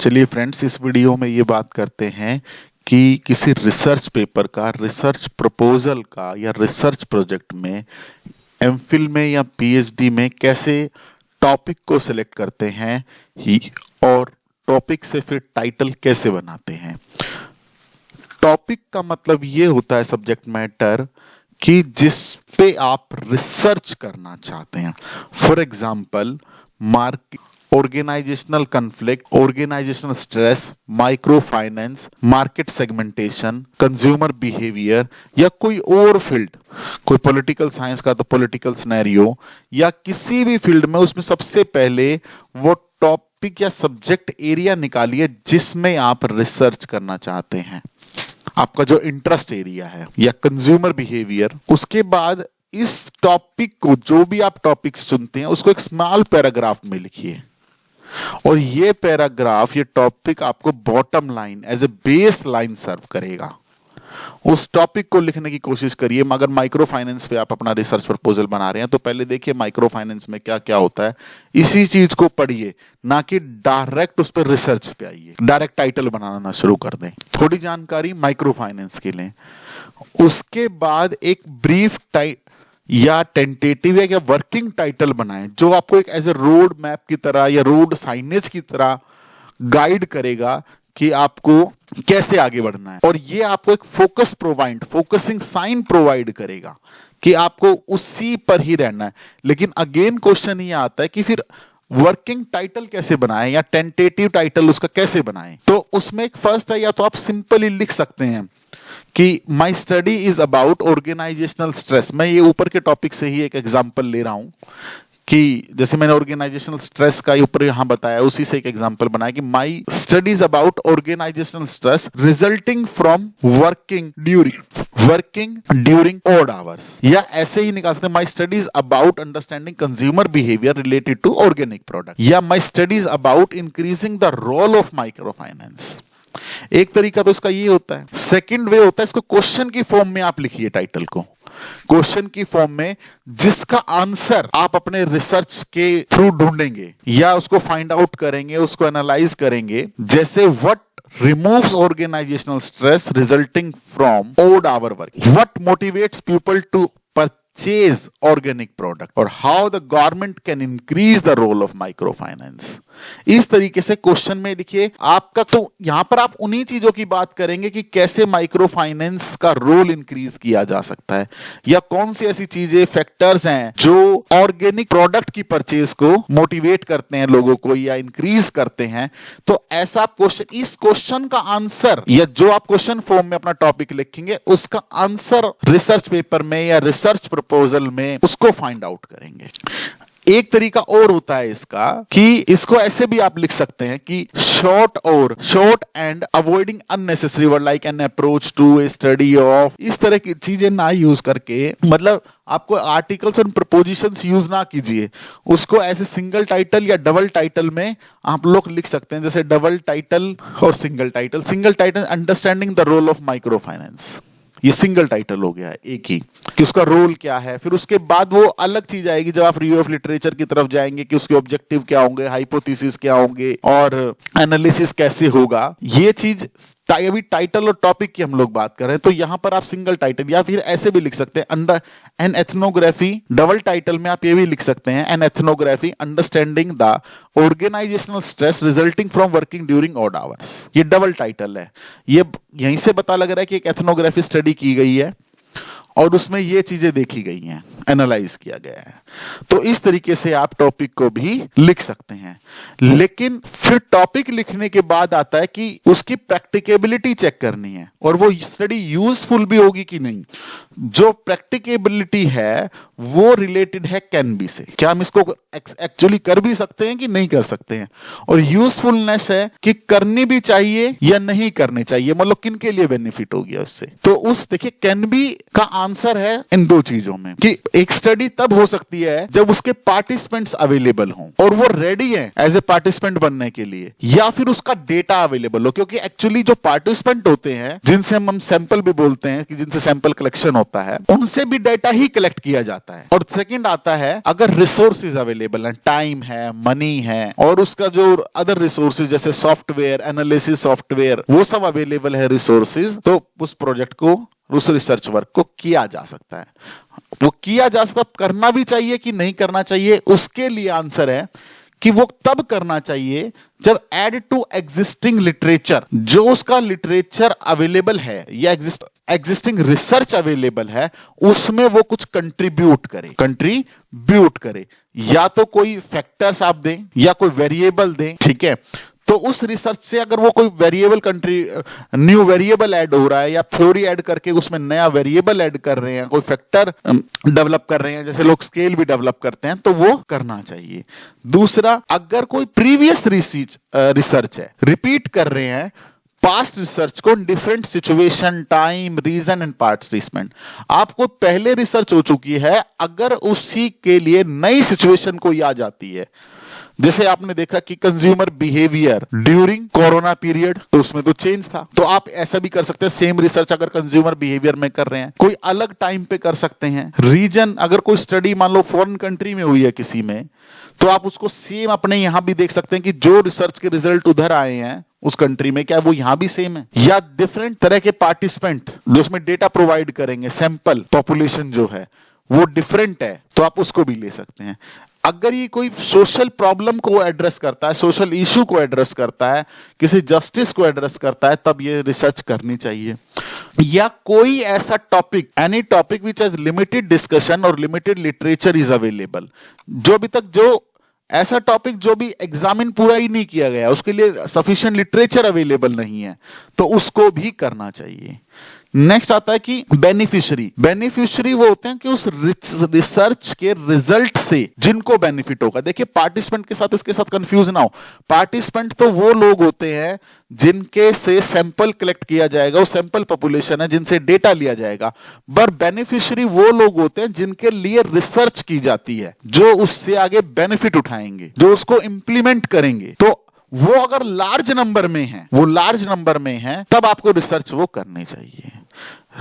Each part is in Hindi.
चलिए फ्रेंड्स, इस वीडियो में ये बात करते हैं कि किसी रिसर्च पेपर का, रिसर्च प्रपोजल का या रिसर्च प्रोजेक्ट में एमफिल में या पीएचडी में कैसे टॉपिक को सिलेक्ट करते हैं और टॉपिक से फिर टाइटल कैसे बनाते हैं। टॉपिक का मतलब ये होता है सब्जेक्ट मैटर कि जिस पे आप रिसर्च करना चाहते हैं। For example, organizational conflict, organizational stress, micro finance, market segmentation, consumer behaviour या कोई और फील्ड, कोई पॉलिटिकल साइंस का तो पॉलिटिकल सिनेरियो या किसी भी फील्ड में, उसमें सबसे पहले वो टॉपिक या सब्जेक्ट एरिया निकालिए जिसमें आप रिसर्च करना चाहते हैं, आपका जो इंटरेस्ट एरिया है या कंज्यूमर बिहेवियर। उसके बाद इस टॉपिक को, जो भी आप टॉपिक चुनते हैं, उसको एक स्मॉल पैराग्राफ में लिखिए और ये पैराग्राफ, ये टॉपिक आपको bottom line as a base line serve करेगा। उस टॉपिक को लिखने की कोशिश करिए। मगर माइक्रो फाइनेंस पे आप अपना रिसर्च प्रपोजल बना रहे हैं तो पहले देखिए माइक्रो फाइनेंस में क्या क्या होता है, इसी चीज को पढ़िए, ना कि डायरेक्ट उस पर रिसर्च पे आइए, डायरेक्ट टाइटल बनाना शुरू कर दें। थोड़ी जानकारी माइक्रो फाइनेंस के लिए, उसके बाद एक ब्रीफ या टेंटेटिव या वर्किंग टाइटल बनाएं जो आपको एक एज ए रोड मैप की तरह या रोड साइनेज की तरह गाइड करेगा कि आपको कैसे आगे बढ़ना है। और ये आपको एक फोकसिंग साइन प्रोवाइड करेगा कि आपको उसी पर ही रहना है। लेकिन अगेन क्वेश्चन ये आता है कि फिर वर्किंग टाइटल कैसे बनाएं या टेंटेटिव टाइटल उसका कैसे बनाएं। तो उसमें एक फर्स्ट है, या तो आप सिंपली लिख सकते हैं कि my study is about organisational stress. मैं ये ऊपर के टॉपिक से ही एक एग्जांपल ले रहा हूं कि जैसे मैंने ऑर्गेनाइजेशनल स्ट्रेस का ऊपर यहां बताया, उसी से एक एग्जांपल बनाया कि my studies about organisational stress resulting from working during odd hours. या ऐसे ही निकाल सकते हैं, my studies about understanding consumer behaviour related to organic product, या my studies about increasing the role of micro finance. एक तरीका तो इसका ये होता है। सेकंड वे होता है, इसको क्वेश्चन की फॉर्म में आप लिखिए टाइटल को, क्वेश्चन की फॉर्म में, जिसका आंसर आप अपने रिसर्च के थ्रू ढूंढेंगे या उसको फाइंड आउट करेंगे, उसको एनालाइज करेंगे। जैसे what removes organizational stress resulting from odd hour work, what motivates people to purchase organic product, or how the government can increase the role of microfinance। इस तरीके से क्वेश्चन में लिखिए आपका। तो यहां पर आप उन्हीं चीजों की बात करेंगे कि कैसे माइक्रो फाइनेंस का रोल इंक्रीज किया जा सकता है, या कौन सी ऐसी चीजें, फैक्टर्स हैं जो ऑर्गेनिक प्रोडक्ट की परचेज को मोटिवेट करते हैं लोगों को या इंक्रीज करते हैं। तो ऐसा क्वेश्चन, इस क्वेश्चन का आंसर, या जो आप क्वेश्चन फॉर्म में अपना टॉपिक लिखेंगे, उसका आंसर रिसर्च पेपर में या रिसर्च प्रपोजल में उसको फाइंड आउट करेंगे। एक तरीका और होता है इसका कि इसको ऐसे भी आप लिख सकते हैं कि short and avoiding unnecessary word like an approach to a study of, इस तरह की चीजें ना यूज करके, मतलब आपको आर्टिकल्स एंड प्रपोजिशंस यूज ना कीजिए, उसको ऐसे सिंगल टाइटल या डबल टाइटल में आप लोग लिख सकते हैं। जैसे डबल टाइटल और single title understanding the role of micro finance, ये सिंगल टाइटल हो गया है एक ही, कि उसका रोल क्या है। फिर उसके बाद वो अलग चीज आएगी जब आप रिव्यू ऑफ लिटरेचर की तरफ जाएंगे कि उसके ऑब्जेक्टिव क्या होंगे, हाइपोथेसिस क्या होंगे और एनालिसिस कैसे होगा। ये चीज अभी टाइटल और टॉपिक की हम लोग बात कर रहे हैं, तो यहां पर आप सिंगल टाइटल या फिर ऐसे भी लिख सकते हैं, under an ethnography. Double title में आप ये भी लिख सकते हैं, an ethnography understanding the organizational stress resulting from working during odd hours. ये डबल टाइटल है। ये यहीं से पता लग रहा है कि एक एथनोग्राफी स्टडी की गई है और उसमें ये चीजें देखी गई हैं, एनालाइज किया गया है। तो इस तरीके से आप टॉपिक को भी लिख सकते हैं। लेकिन फिर टॉपिक लिखने के बाद आता है कि उसकी प्रैक्टिकेबिलिटी चेक करनी है और वो स्टडी यूजफुल भी होगी कि नहीं। जो प्रैक्टिकेबिलिटी है वो रिलेटेड है कैन बी से, क्या हम इसको एक्चुअली कर भी सकते हैं कि नहीं कर सकते हैं। और यूजफुलनेस है कि करनी भी चाहिए या नहीं करनी चाहिए, मतलब किन के लिए बेनिफिट होगी उससे। तो उस देखिए कैन बी का आंसर है इन दो चीजों में कि एक स्टडी तब हो सकती है जब उसके पार्टिसिपेंट्स अवेलेबल हों और वो रेडी हैं एज ए पार्टिसिपेंट बनने के लिए, या फिर उसका डेटा अवेलेबल हो, क्योंकि एक्चुअली जो पार्टिसिपेंट होते हैं जिनसे हम सैंपल भी बोलते हैं कि जिनसे सैंपल कलेक्शन होता है, उनसे भी डेटा ही कलेक्ट किया जाता है। और सेकंड आता है अगर रिसोर्सेज अवेलेबल है, टाइम है, मनी है, और उसका जो अदर रिसोर्सेज जैसे सॉफ्टवेयर, एनालिसिस सॉफ्टवेयर, वो सब अवेलेबल है रिसोर्सेज, तो उस प्रोजेक्ट को, उस रिसर्च वर्क को किया जा सकता है। वो किया जा सकता, करना भी चाहिए कि नहीं करना चाहिए, उसके लिए आंसर है कि वो तब करना चाहिए जब एड टू एग्जिस्टिंग लिटरेचर, जो उसका लिटरेचर अवेलेबल है या एग्जिस्टिंग रिसर्च अवेलेबल है, उसमें वो कुछ कंट्रीब्यूट करे, या तो कोई फैक्टर्स आप दें या कोई वेरिएबल दें, ठीक है। तो उस रिसर्च से अगर वो कोई न्यू वेरिएबल ऐड हो रहा है, या थ्योरी ऐड करके उसमें नया वेरिएबल ऐड कर रहे हैं, कोई फैक्टर डेवलप कर रहे हैं, जैसे लोग स्केल भी डेवलप करते हैं, तो वो करना चाहिए। दूसरा, अगर कोई प्रीवियस रिसर्च है, रिपीट कर रहे हैं पास्ट रिसर्च को, different situation, time, region and participant, आपको पहले रिसर्च हो चुकी है, अगर उसी के लिए नई सिचुएशन कोई आ जाती है, जैसे आपने देखा कि consumer behaviour during corona period, तो उसमें तो चेंज था, तो आप ऐसा भी कर सकते हैं, सेम रिसर्च अगर कंज्यूमर बिहेवियर में कर रहे हैं, कोई अलग टाइम पे कर सकते हैं। रीजन, अगर कोई स्टडी मान लो फॉरेन कंट्री में हुई है किसी में, तो आप उसको सेम अपने यहां भी देख सकते हैं कि जो रिसर्च के रिजल्ट उधर आए हैं उस कंट्री में, क्या वो यहां भी सेम है, या डिफरेंट तरह के पार्टिसिपेंट जो उसमें डेटा प्रोवाइड करेंगे, सैंपल पॉपुलेशन जो है वो डिफरेंट है, तो आप उसको भी ले सकते हैं। अगर ये कोई सोशल प्रॉब्लम को एड्रेस करता है, सोशल इशू को एड्रेस करता है, किसी जस्टिस को एड्रेस करता है, तब ये रिसर्च करनी चाहिए। या कोई ऐसा topic, any topic which has limited discussion और लिमिटेड लिटरेचर इज अवेलेबल, जो अभी तक जो ऐसा टॉपिक जो भी एग्जामिन पूरा ही नहीं किया गया, उसके लिए सफिशिएंट लिटरेचर अवेलेबल नहीं है, तो उसको भी करना चाहिए। नेक्स्ट आता है कि बेनिफिशियरी वो होते हैं कि उस रिसर्च के रिजल्ट से जिनको बेनिफिट होगा। देखिए, पार्टिसिपेंट के साथ इसके साथ कंफ्यूज ना हो, पार्टिसिपेंट तो वो लोग होते हैं जिनके से सैंपल कलेक्ट किया जाएगा, वो सैंपल पॉपुलेशन है जिनसे डेटा लिया जाएगा। पर बेनिफिशियरी वो लोग होते हैं जिनके लिए रिसर्च की जाती है, जो उससे आगे बेनिफिट उठाएंगे, जो उसको इंप्लीमेंट करेंगे। तो वो अगर लार्ज नंबर में है, तब आपको रिसर्च वो करनी चाहिए।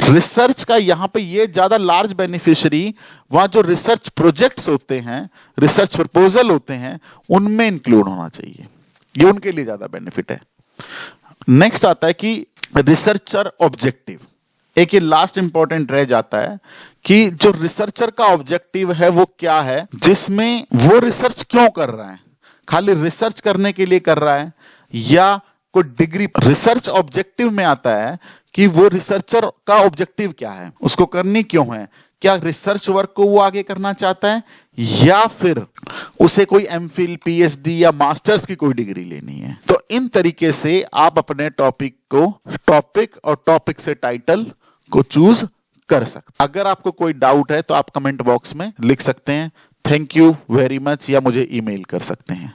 रिसर्च का यहां पे ये ज्यादा लार्ज बेनिफिशियरी वहां जो रिसर्च प्रोजेक्ट्स होते हैं, रिसर्च प्रपोजल होते हैं, उनमें इंक्लूड होना चाहिए, ये उनके लिए ज्यादा बेनिफिट है। नेक्स्ट आता है कि रिसर्चर ऑब्जेक्टिव, एक ये लास्ट इंपॉर्टेंट रह जाता है कि जो रिसर्चर का ऑब्जेक्टिव है वो क्या है, जिसमें वो रिसर्च क्यों कर रहा है, खाली रिसर्च करने के लिए कर रहा है या कोई डिग्री। रिसर्च ऑब्जेक्टिव में आता है कि वो रिसर्चर का ऑब्जेक्टिव क्या है, उसको करनी क्यों है, क्या रिसर्च वर्क को वो आगे करना चाहता है, या फिर उसे कोई एमफिल, पीएचडी या मास्टर्स की कोई डिग्री लेनी है। तो इन तरीके से आप अपने टॉपिक और टॉपिक से टाइटल को चूज कर सकते। अगर आपको कोई डाउट है तो आप कमेंट बॉक्स में लिख सकते हैं। थैंक यू वेरी मच, या मुझे ईमेल कर सकते हैं।